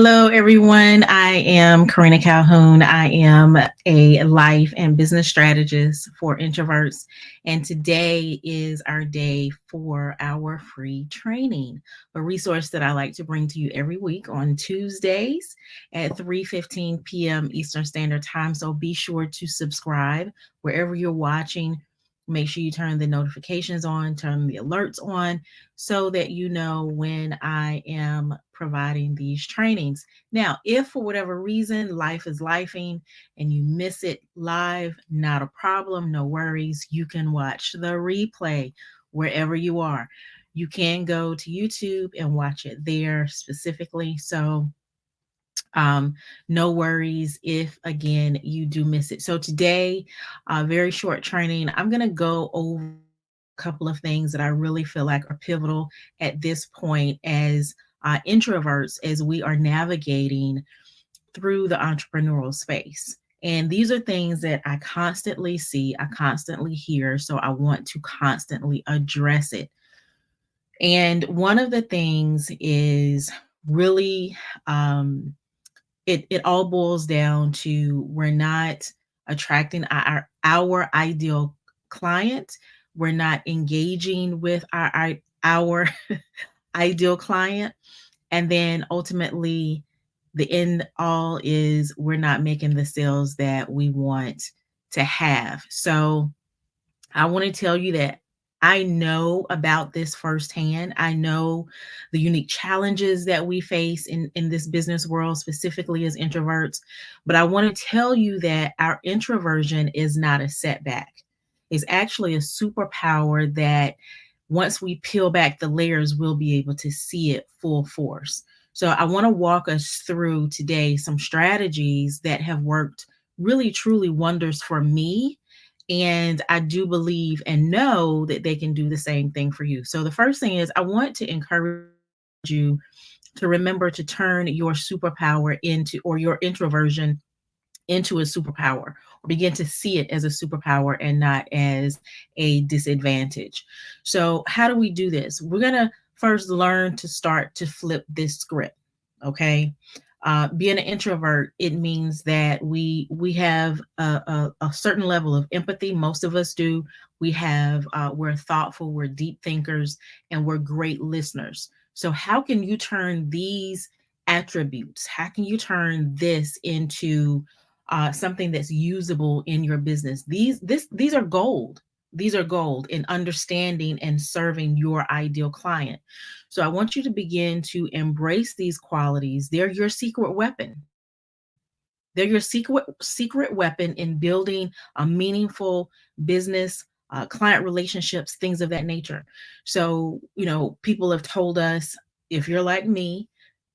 Hello, everyone. I am Karena Calhoun. I am a life and business strategist for introverts. And today is our day for our free training, a resource that I like to bring to you every week on Tuesdays at 3:15 p.m. Eastern Standard Time. So be sure to subscribe wherever you're watching. Make sure you turn the notifications on, turn the alerts on, so that you know when I am providing these trainings. Now, if for whatever reason life is lifing and you miss it live, not a problem, no worries. You can watch the replay wherever you are. You can go to YouTube and watch it there specifically. So um, no worries if again you do miss it. So today, very short training. I'm going to go over a couple of things that I really feel like are pivotal at this point as introverts as we are navigating through the entrepreneurial space. And these are things that I constantly see, I constantly hear, so I want to constantly address it. And one of the things is really it all boils down to we're not attracting our ideal client. We're not engaging with our ideal client. And then ultimately, the end all is we're not making the sales that we want to have. So I want to tell you that I know about this firsthand. I know the unique challenges that we face in this business world, specifically as introverts. But I want to tell you that our introversion is not a setback. It's actually a superpower that once we peel back the layers, we'll be able to see it full force. So I want to walk us through today some strategies that have worked really, truly wonders for me, and I do believe and know that they can do the same thing for you. So the first thing is I want to encourage you to remember to turn your superpower into, or your introversion into, a superpower, or begin to see it as a superpower and not as a disadvantage. So how do we do this? We're going to first learn to start to flip this script. Okay. Being an introvert, it means that we have a certain level of empathy. Most of us do. We're thoughtful, we're deep thinkers, and we're great listeners. So how can you turn these attributes? How can you turn this into something that's usable in your business? These are gold. These are gold in understanding and serving your ideal client. So I want you to begin to embrace these qualities. They're your secret weapon. They're your secret weapon in building a meaningful business, client relationships, things of that nature. So, people have told us, if you're like me,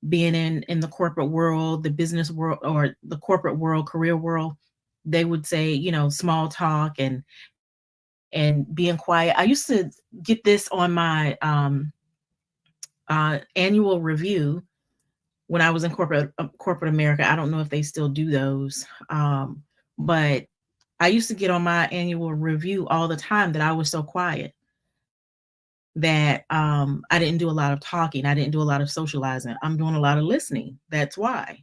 being in the corporate world, the business world, or the corporate world, career world, they would say, small talk and being quiet. I used to get this on my annual review when I was in corporate America. I don't know if they still do those, but I used to get on my annual review all the time that I was so quiet, that I didn't do a lot of talking. I didn't do a lot of socializing. I'm doing a lot of listening. That's why.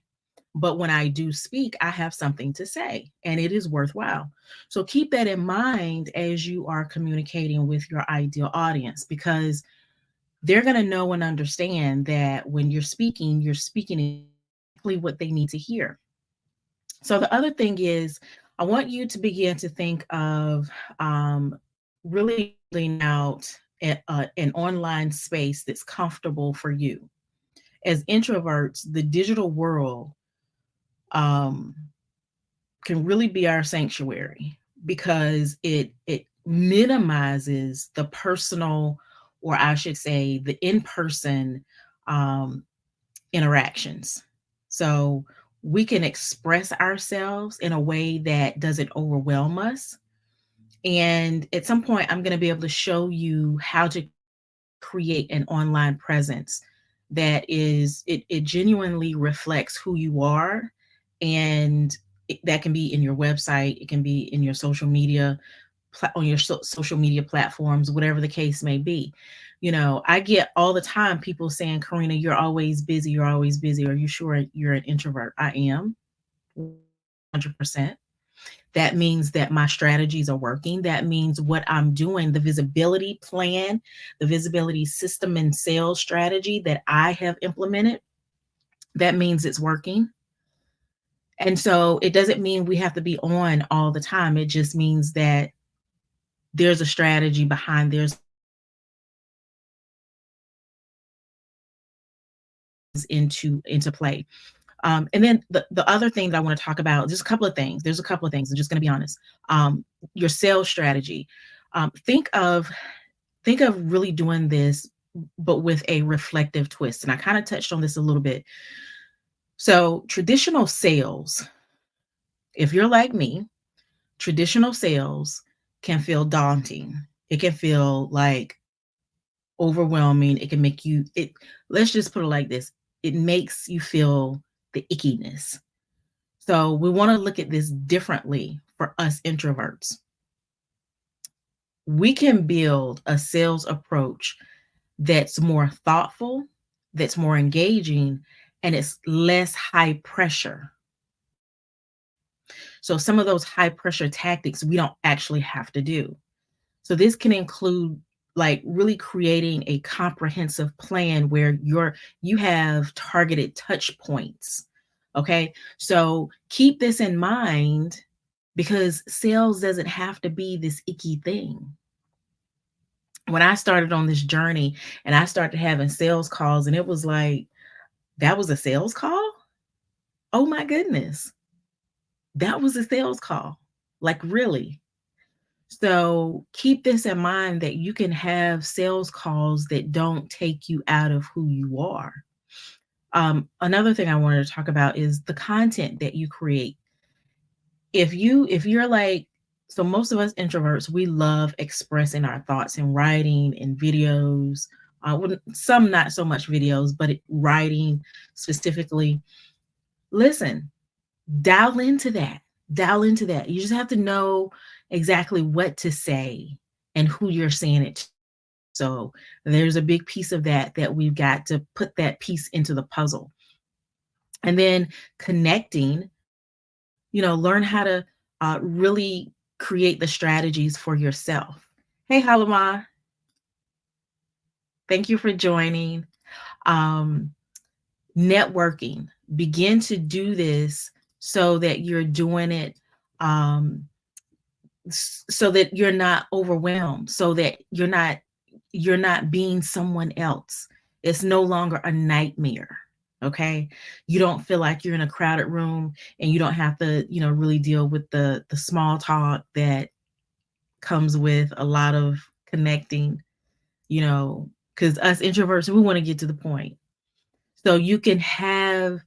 But when I do speak, I have something to say and it is worthwhile. So keep that in mind as you are communicating with your ideal audience, because they're going to know and understand that when you're speaking exactly what they need to hear. So the other thing is, I want you to begin to think of really building out an online space that's comfortable for you. As introverts, the digital world um, can really be our sanctuary, because it minimizes the personal, or I should say the in-person um, interactions. So we can express ourselves in a way that doesn't overwhelm us. And at some point, I'm going to be able to show you how to create an online presence that it genuinely reflects who you are. And that can be in your website, it can be in your social media, on your social media platforms, whatever the case may be. I get all the time people saying, Karina, you're always busy. You're always busy. Are you sure you're an introvert? I am 100%. That means that my strategies are working. That means what I'm doing, the visibility plan, the visibility system and sales strategy that I have implemented, that means it's working. And so it doesn't mean we have to be on all the time. It just means that there's a strategy behind there's into play. And then the other thing that I want to talk about, just a couple of things. There's a couple of things. I'm just going to be honest. Your sales strategy. Think of really doing this, but with a reflective twist. And I kind of touched on this a little bit. So traditional sales, if you're like me, traditional sales can feel daunting. It can feel like overwhelming. It can make you it let's just put it like this. It makes you feel the ickiness. So we want to look at this differently for us introverts. We can build a sales approach that's more thoughtful, that's more engaging, and it's less high pressure. So some of those high pressure tactics we don't actually have to do. So this can include like really creating a comprehensive plan where you have targeted touch points. Okay? So keep this in mind because sales doesn't have to be this icky thing. When I started on this journey and I started having sales calls and it was like, that was a sales call? Oh my goodness. That was a sales call. Like really. So keep this in mind that you can have sales calls that don't take you out of who you are. Another thing I wanted to talk about is the content that you create. If you're like, so most of us introverts, we love expressing our thoughts in writing and videos. Some not so much videos, but writing specifically. Listen, dial into that. Dial into that. You just have to know exactly what to say and who you're saying it to. So there's a big piece of that we've got to put that piece into the puzzle. And then connecting, learn how to really create the strategies for yourself. Hey, Halima, thank you for joining. Um, Networking, begin to do this so that you're doing it so that you're not overwhelmed, so that you're not being someone else. It's no longer a nightmare. Okay, you don't feel like you're in a crowded room and you don't have to really deal with the small talk that comes with a lot of connecting, because us introverts, we want to get to the point. So you can have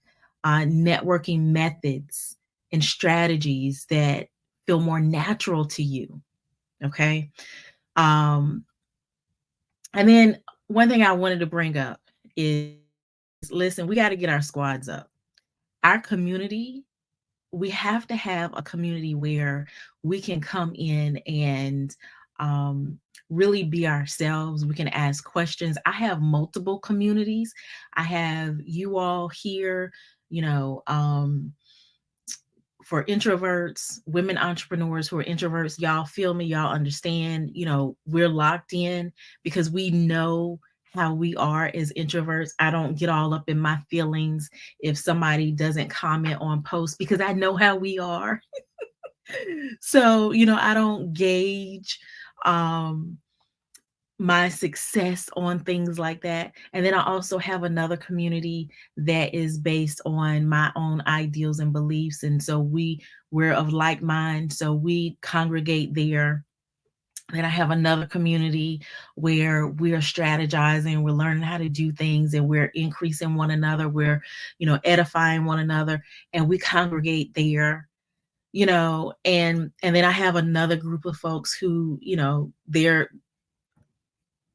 networking methods and strategies that feel more natural to you. Okay. Um, and then one thing I wanted to bring up is, listen, we got to get our squads up. Our community, we have to have a community where we can come in and really be ourselves. We can ask questions. I have multiple communities. I have you all here, you know, for introverts, women entrepreneurs who are introverts, y'all feel me, y'all understand, we're locked in because we know how we are as introverts. I don't get all up in my feelings if somebody doesn't comment on posts because I know how we are. So, I don't gauge um my success on things like that. And then I also have another community that is based on my own ideals and beliefs. And so we're of like mind. So we congregate there. Then I have another community where we're strategizing, we're learning how to do things, and we're increasing one another, we're, edifying one another, and we congregate there. And then I have another group of folks who,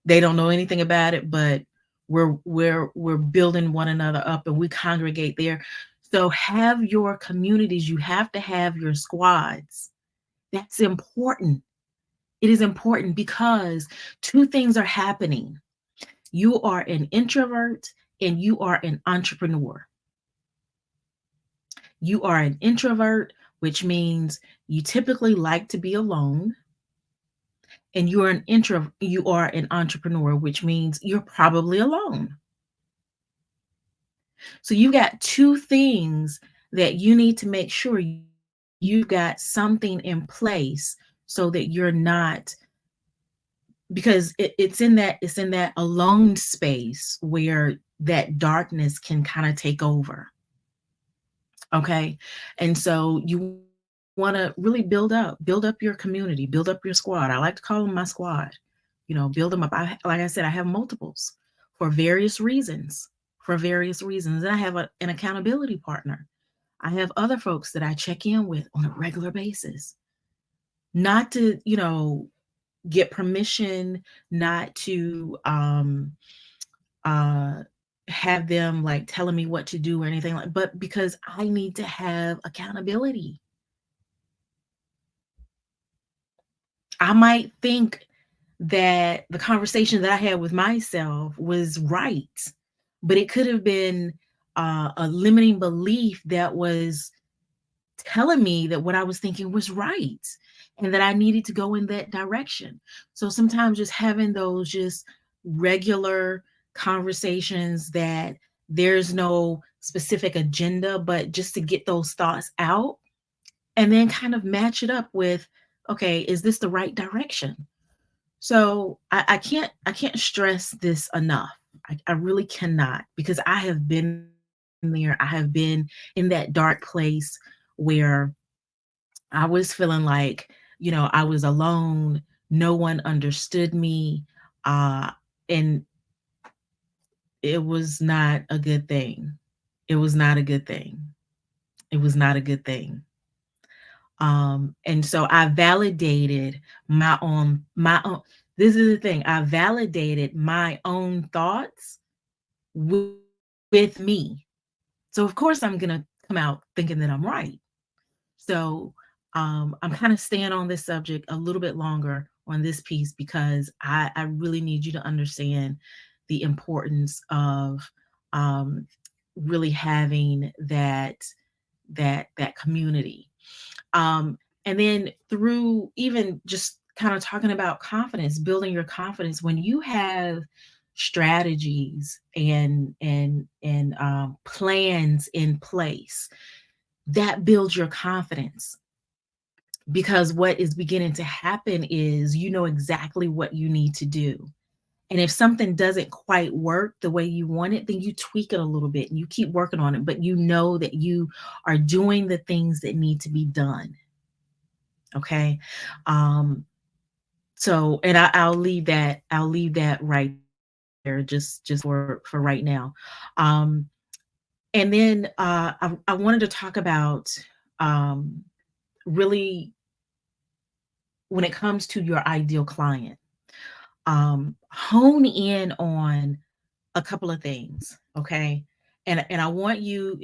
they don't know anything about it, but we're building one another up and we congregate there. So have your communities, you have to have your squads. That's important. It is important because two things are happening. You are an introvert and you are an entrepreneur. You are an introvert, which means you typically like to be alone, and you are an entrepreneur, which means you're probably alone. So you got two things that you need to make sure you've got something in place so that you're not, because it's in that alone space where that darkness can kind of take over. Okay. And so you want to really build up your community, build up your squad. I like to call them my squad. Build them up. Like I said, I have multiples for various reasons. And I have an accountability partner. I have other folks that I check in with on a regular basis, not to, get permission, not to uh have them like telling me what to do or anything like, but because I need to have accountability. I might think that the conversation that I had with myself was right, but it could have been a limiting belief that was telling me that what I was thinking was right and that I needed to go in that direction. So sometimes just having those just regular conversations that there's no specific agenda, but just to get those thoughts out and then kind of match it up with, okay, is this the right direction? So I can't stress this enough. I really cannot, because I have been there. I have been in that dark place where I was feeling like, I was alone, no one understood me, and it was not a good thing. It was not a good thing. It was not a good thing. And so I validated my own. This is the thing. I validated my own thoughts with me. So of course I'm gonna come out thinking that I'm right. So I'm kind of staying on this subject a little bit longer on this piece because I really need you to understand the importance of um, really having that community. Um, and then through even just kind of talking about confidence, building your confidence, when you have strategies and plans in place, that builds your confidence, because what is beginning to happen is you know exactly what you need to do. And if something doesn't quite work the way you want it, then you tweak it a little bit and you keep working on it, but you know that you are doing the things that need to be done. Okay. Um, so and I'll leave that right there just for right now. Um, and then I wanted to talk about um really when it comes to your ideal client, hone in on a couple of things, okay? And I want you,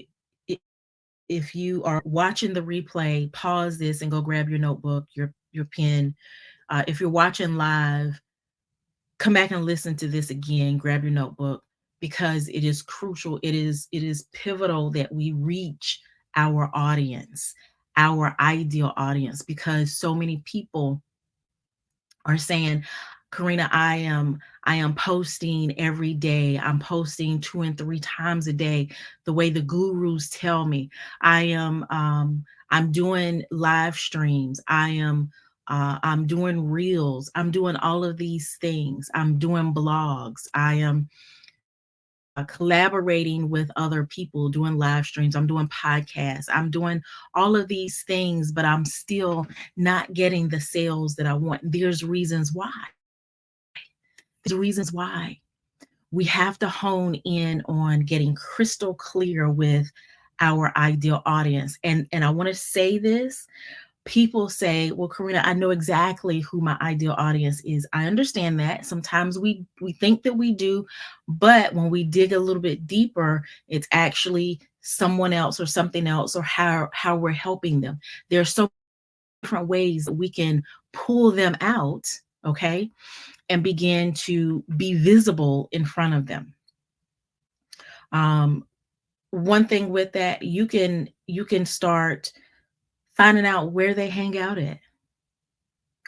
if you are watching the replay, pause this and go grab your notebook, your pen. If you're watching live, come back and listen to this again. Grab your notebook, because it is crucial. It is pivotal that we reach our audience, our ideal audience, because so many people are saying, Karena, I am posting every day. I'm posting 2 and 3 times a day, the way the gurus tell me. I'm doing live streams. I'm doing reels. I'm doing all of these things. I'm doing blogs. I am collaborating with other people, doing live streams. I'm doing podcasts. I'm doing all of these things, but I'm still not getting the sales that I want. There's reasons why. There's reasons why. We have to hone in on getting crystal clear with our ideal audience. And I want to say this. People say, well, Karena, I know exactly who my ideal audience is. I understand that. Sometimes we think that we do, but when we dig a little bit deeper, it's actually someone else or something else, or how we're helping them. There are so different ways that we can pull them out. okay? And begin to be visible in front of them. Um, One thing with that, you can start finding out where they hang out at.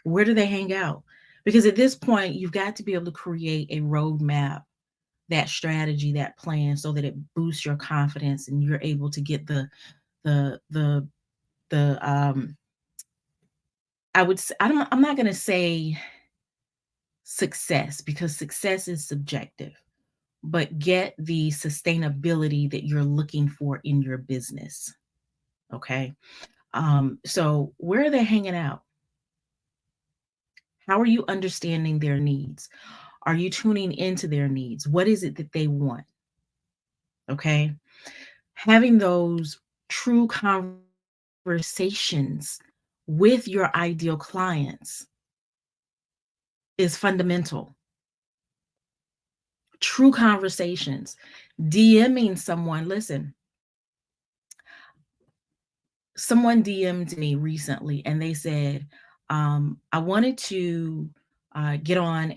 Where do they hang out? Because at this point, you've got to be able to create a roadmap, that strategy, that plan, so that it boosts your confidence and you're able to get the the the I'm not going to say success, because success is subjective, but get the sustainability that you're looking for in your business. Okay. So where are they hanging out? How are you understanding their needs? Are you tuning into their needs? What is it that they want? Okay. Having those true conversations with your ideal clients is fundamental. True conversations. DMing someone, listen, someone DM'd me recently and they said, I wanted to get on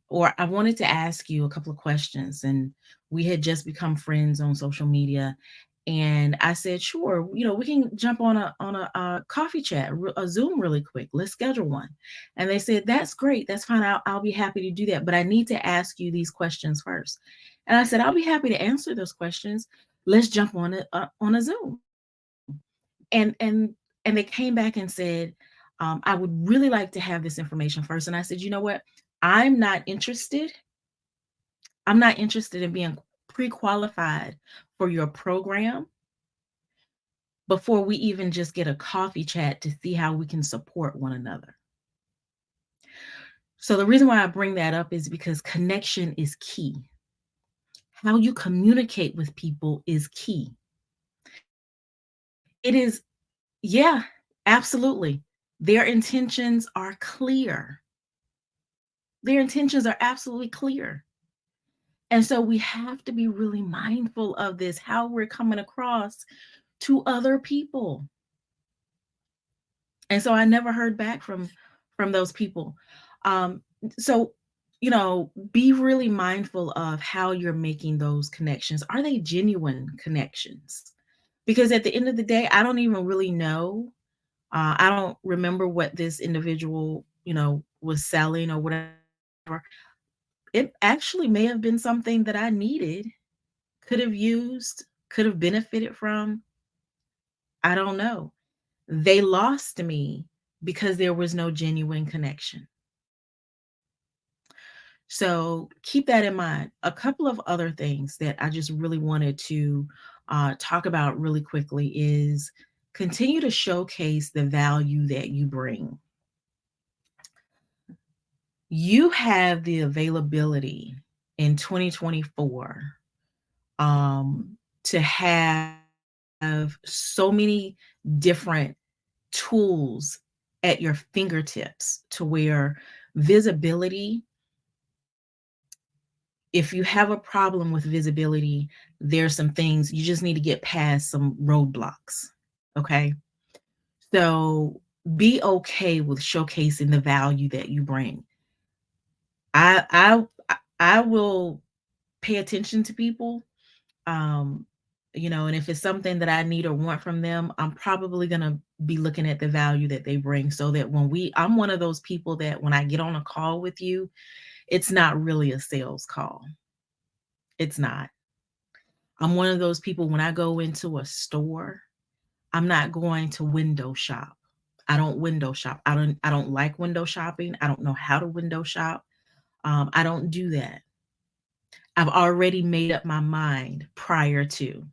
or I wanted to ask you a couple of questions. And we had just become friends on social media. And I said, sure, we can jump on a coffee chat, a Zoom really quick. Let's schedule one. And they said, that's great. That's fine. I'll be happy to do that. But I need to ask you these questions first. And I said, I'll be happy to answer those questions. Let's jump on a Zoom. And they came back and said, I would really like to have this information first. And I said, you know what? I'm not interested. I'm not interested in being pre-qualified for your program before we even just get a coffee chat to see how we can support one another. So the reason why I bring that up is because connection is key. How you communicate with people is key. It is, yeah, absolutely. Their intentions are clear. Their intentions are absolutely clear. And so we have to be really mindful of this, how we're coming across to other people. And so I never heard back from those people. Um, so be really mindful of how you're making those connections. Are they genuine connections? Because at the end of the day, I don't even really know. I don't remember what this individual, was selling or whatever. It actually may have been something that I needed, could have used, could have benefited from. I don't know. They lost me because there was no genuine connection. So keep that in mind. A couple of other things that I just really wanted to talk about really quickly is continue to showcase the value that you bring. You have the availability in 2024 to have so many different tools at your fingertips to where visibility, if you have a problem with visibility, there's some things you just need to get past, some roadblocks. Okay. So be okay with showcasing the value that you bring. I will pay attention to people. Um, and if it's something that I need or want from them, I'm probably gonna be looking at the value that they bring, so that I'm one of those people that when I get on a call with you, it's not really a sales call. It's not. I'm one of those people, when I go into a store, I'm not going to window shop. I don't window shop. I don't like window shopping. I don't know how to window shop. I don't do that. I've already made up my mind prior to.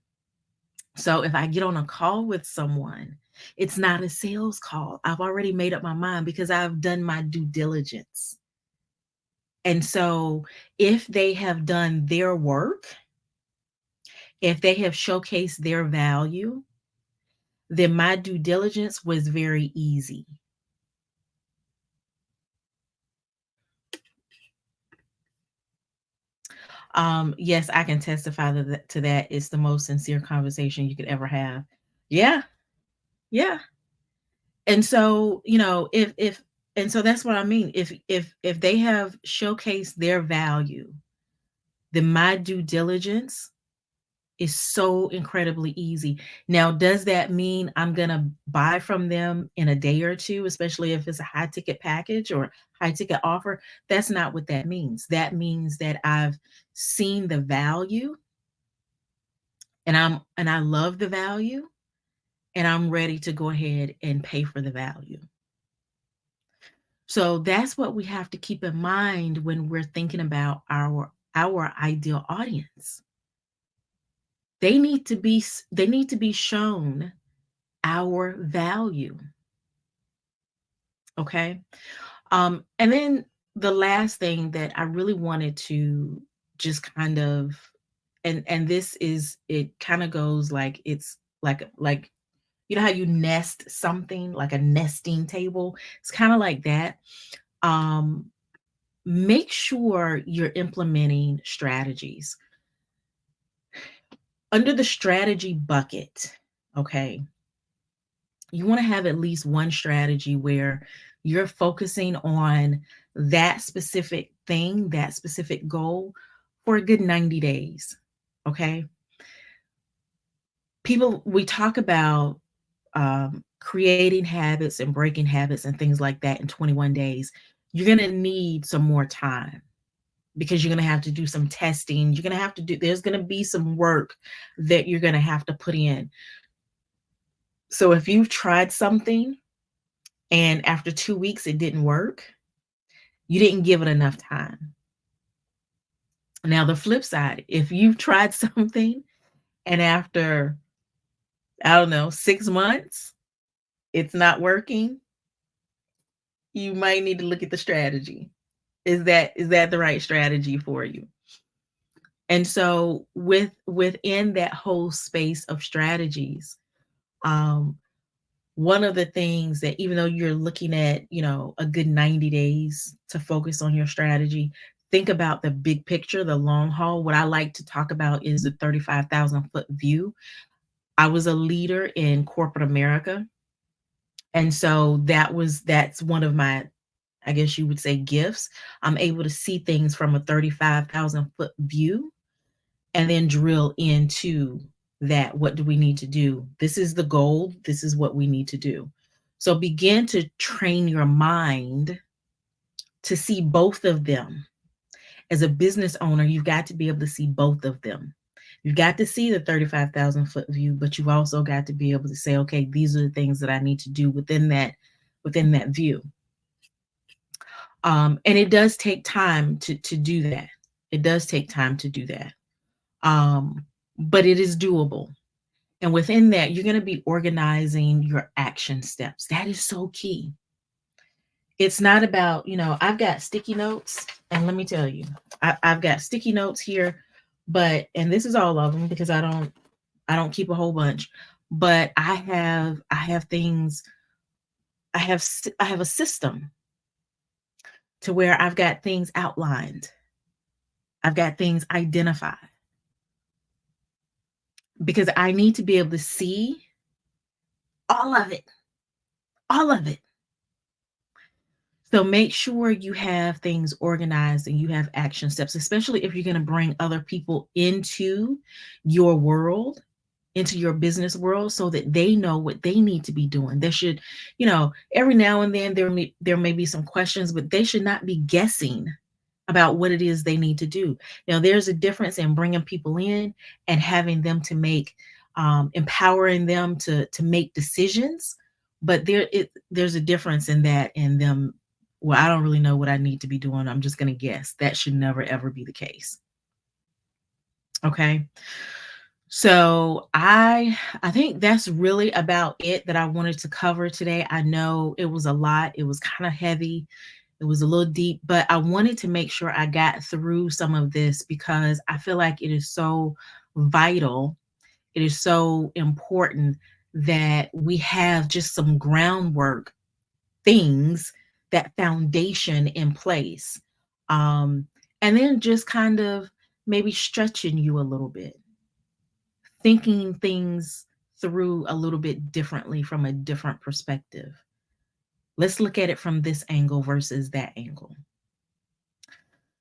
So if I get on a call with someone, it's not a sales call. I've already made up my mind because I've done my due diligence. And so if they have done their work, if they have showcased their value, then my due diligence was very easy. Yes, I can testify to that. It's the most sincere conversation you could ever have. Yeah, yeah. And so, if And so that's what I mean. If they have showcased their value, then my due diligence is so incredibly easy. Now, does that mean I'm gonna buy from them in a day or two, especially if it's a high ticket package or high ticket offer? That's not what that means. That means that I've seen the value and I love the value and I'm ready to go ahead and pay for the value. So that's what we have to keep in mind when we're thinking about our ideal audience. They need to be shown our value, okay? And then the last thing that I really wanted to just kind of and this is it kind of goes like it's like you know how you nest something like a nesting table? It's kind of like that. Um Make sure you're implementing strategies. Under the strategy bucket, okay, you want to have at least one strategy where you're focusing on that specific thing, that specific goal for a good 90 days. Okay. People, we talk about creating habits and breaking habits and things like that in 21 days. You're going to need some more time because you're going to have to do some testing. You're going to have to do, there's going to be some work that you're going to have to put in. So if you've tried something and after 2 weeks it didn't work, you didn't give it enough time. Now, the flip side, if you've tried something and after, I don't know, 6 months, it's not working, you might need to look at the strategy. Is that the right strategy for you? And so within that whole space of strategies, um, one of the things that even though you're looking at, a good 90 days to focus on your strategy, think about the big picture, the long haul. What I like to talk about is the 35,000-foot view. I was a leader in corporate America. And so that's one of my, I guess you would say, gifts. I'm able to see things from a 35,000-foot view and then drill into that. What do we need to do? This is the goal. This is what we need to do. So begin to train your mind to see both of them. As a business owner, you've got to be able to see both of them. You've got to see the 35,000-foot view, but you've also got to be able to say, okay, these are the things that I need to do within that view. And it does take time to do that. It does take time to do that. But it is doable. And within that, you're going to be organizing your action steps. That is so key. It's not about, I've got sticky notes, and let me tell you, I've got sticky notes here, and this is all of them because I don't keep a whole bunch, but I have things, I have a system to where I've got things outlined. I've got things identified because I need to be able to see all of it, all of it. So make sure you have things organized and you have action steps, especially if you're going to bring other people into your world, into your business world, so that they know what they need to be doing. They should, every now and then there may be some questions, but they should not be guessing about what it is they need to do. Now, there's a difference in bringing people in and having them to make, empowering them to make decisions, but there's a difference in that in them. Well, I don't really know what I need to be doing. I'm just going to guess. That should never ever be the case. Okay. So I think that's really about it that I wanted to cover today. I know it was a lot. It was kind of heavy. It was a little deep, but I wanted to make sure I got through some of this because I feel like it is so vital. It is so important that we have just some groundwork things, that foundation in place. Um, and then just kind of maybe stretching you a little bit, thinking things through a little bit differently from a different perspective. Let's look at it from this angle versus that angle.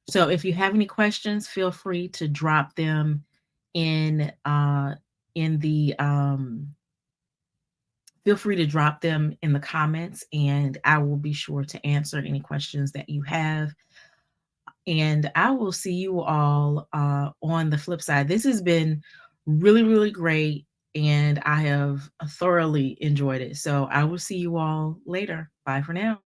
So if you have any questions, feel free to drop them in in the feel free to drop them in the comments, and I will be sure to answer any questions that you have. And I will see you all on the flip side. This has been really, really great, and I have thoroughly enjoyed it. So I will see you all later. Bye for now.